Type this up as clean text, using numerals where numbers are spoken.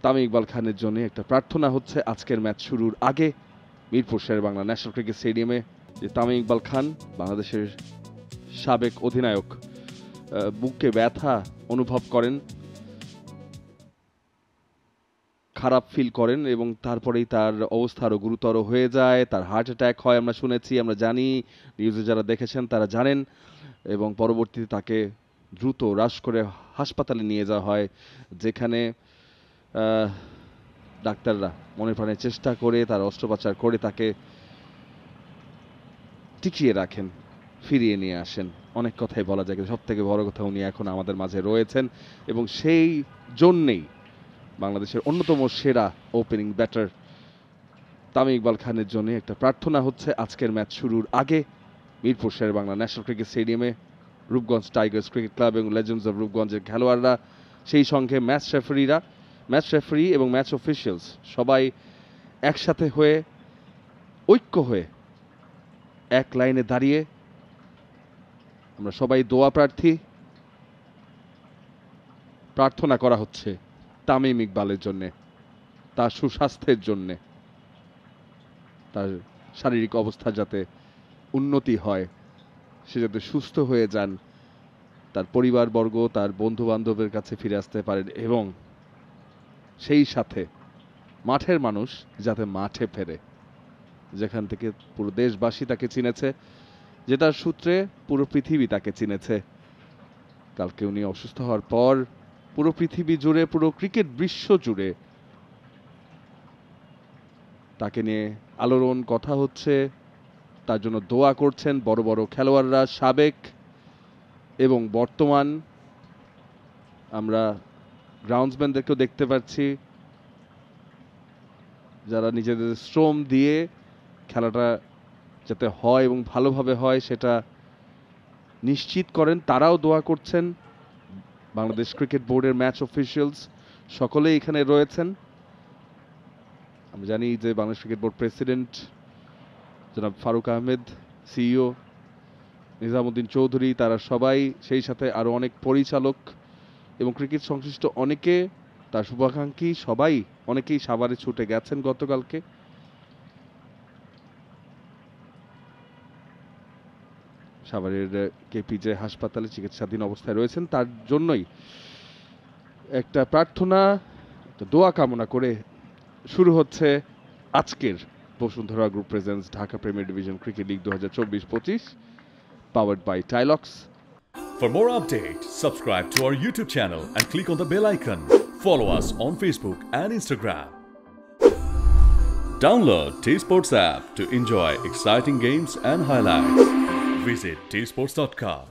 তামিম ইকবাল খানের জন্য একটা প্রার্থনা হচ্ছে আজকের ম্যাচ শুরুর আগে মিরপুর শেরেবাংলা ন্যাশনাল ক্রিকেট স্টেডিয়ামে। যে তামিম ইকবাল খান বাংলাদেশের সাবেক অধিনায়ক বুকে ব্যথা অনুভব করেন, খারাপ ফিল করেন এবং তারপরেই তার অবস্থা আরও গুরুতর হয়ে যায়। তার হার্ট অ্যাটাক হয়, আমরা শুনেছি, আমরা জানি, নিউজে যারা দেখেছেন তারা জানেন, এবং পরবর্তীতে তাকে দ্রুত রাশ করে হাসপাতালে নিয়ে যাওয়া হয়, যেখানে ডাক্তাররা মনে প্রাণে চেষ্টা করে তার অস্ত্রোপচার করে তাকে টিকিয়ে রাখেন, ফিরিয়ে নিয়ে আসেন। অনেক কথাই বলা যায়, কিন্তু সব থেকে বড় কথা উনি এখন আমাদের মাঝে রয়েছেন, এবং সেই জন্যেই বাংলাদেশের অন্যতম সেরা ওপেনিং ব্যাটার তামিম ইকবাল খানের জন্য একটা প্রার্থনা হচ্ছে আজকের ম্যাচ শুরুর আগে মিরপুর শেরেবাংলা ন্যাশনাল ক্রিকেট স্টেডিয়ামে। রূপগঞ্জ টাইগার্স ক্রিকেট ক্লাব এবং লেজেন্ডস অফ রূপগঞ্জের খেলোয়াড়রা, সেই সঙ্গে ম্যাচ রেফারি এবং ম্যাচ অফিসিয়ালস সবাই একসাথে হয়ে, ঐক্য হয়ে, এক লাইনে দাঁড়িয়ে আমরা সবাই দোয়া প্রার্থী। প্রার্থনা করা হচ্ছে তামিম ইকবালের জন্যে, তার সুস্বাস্থ্যের জন্যে, তার শারীরিক অবস্থা যাতে উন্নতি হয়, সে যাতে সুস্থ হয়ে যান, তার পরিবারবর্গ, তার বন্ধু বান্ধবের কাছে ফিরে আসতে পারেন, এবং সেই সাথে মাঠের মানুষ যাতে মাঠে ফেরে, যেখান থেকে পুরো দেশবাসী তাকে চিনেছে, যেটার সূত্রে পুরো পৃথিবী তাকে চিনেছে। কালকে উনি অসুস্থ হওয়ার পর পুরো পৃথিবী জুড়ে, পুরো ক্রিকেট বিশ্ব জুড়ে তাকে নিয়ে আলোড়ন কথা হচ্ছে, তার জন্য দোয়া করছেন বড় বড় খেলোয়াড়রা, সাবেক এবং বর্তমান। আমরা গ্রাউন্ডসম্যানদেরকেও দেখতে পাচ্ছি যারা নিজেদের শ্রম দিয়ে খেলাটা যাতে হয় এবং ভালোভাবে হয় সেটা নিশ্চিত করেন, তারাও দোয়া করছেন। বাংলাদেশ ক্রিকেট বোর্ডের ম্যাচ অফিসিয়ালস সকলেই এখানে রয়েছেন। আমরা জানি যে বাংলাদেশ ক্রিকেট বোর্ড প্রেসিডেন্ট জনাব ফারুক আহমেদ, সিইও নিজামুদ্দিন চৌধুরী, তারা সবাই, সেই সাথে আরও অনেক পরিচালক এবং ক্রিকেট সংশ্লিষ্ট অনেকে, তার শুভাকাঙ্ক্ষী সবাই, অনেকেই সাভারে ছুটে গেছেন গতকালকে। সাভারের কেপিজে হাসপাতালে চিকিৎসাধীন অবস্থায় রয়েছেন, তার জন্যই একটা প্রার্থনা, একটা দোয়া কামনা করে শুরু হচ্ছে আজকের Bashundhara group presents Dhaka premier division cricket league 2024-25, powered by Tilox. For more updates, subscribe to our YouTube channel and click on the bell icon. Follow us on Facebook and Instagram. Download T-Sports app to enjoy exciting games and highlights. Visit tsports.com.